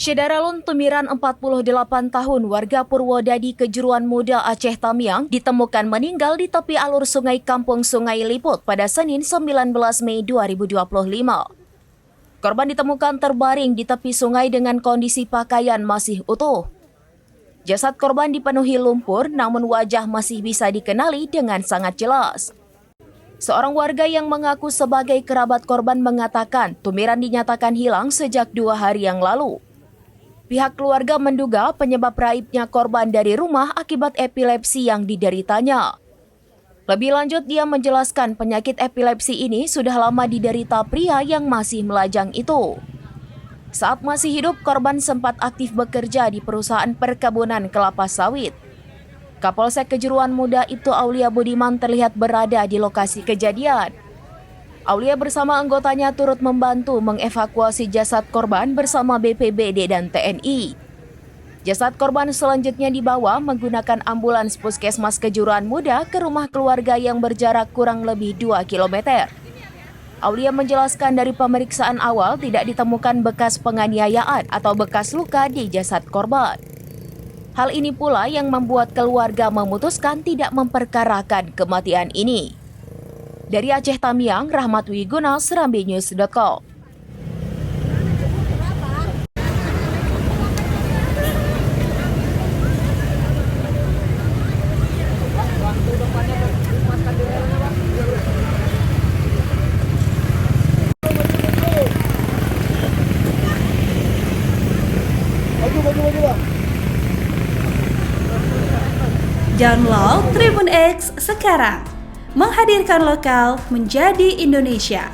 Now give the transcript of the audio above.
Syedaralun Tumiran 48 tahun warga Purwodadi Kejuruan Muda Aceh Tamiang ditemukan meninggal di tepi alur sungai Kampung Sungai Liput pada Senin 19 Mei 2025. Korban ditemukan terbaring di tepi sungai dengan kondisi pakaian masih utuh. Jasad korban dipenuhi lumpur namun wajah masih bisa dikenali dengan sangat jelas. Seorang warga yang mengaku sebagai kerabat korban mengatakan Tumiran dinyatakan hilang sejak 2 hari yang lalu. Pihak keluarga menduga penyebab raibnya korban dari rumah akibat epilepsi yang dideritanya. Lebih lanjut, dia menjelaskan penyakit epilepsi ini sudah lama diderita pria yang masih melajang itu. Saat masih hidup, korban sempat aktif bekerja di perusahaan perkebunan kelapa sawit. Kapolsek Kejuruan Muda Ibtu Aulia Budiman terlihat berada di lokasi kejadian. Aulia bersama anggotanya turut membantu mengevakuasi jasad korban bersama BPBD dan TNI. Jasad korban selanjutnya dibawa menggunakan ambulans Puskesmas Kejuruan Muda ke rumah keluarga yang berjarak kurang lebih 2 km. Aulia menjelaskan dari pemeriksaan awal tidak ditemukan bekas penganiayaan atau bekas luka di jasad korban. Hal ini pula yang membuat keluarga memutuskan tidak memperkarakan kematian ini. Dari Aceh Tamiang, Rahmat Wiguna, serambinews.com. Download Tribun X sekarang, menghadirkan lokal menjadi Indonesia.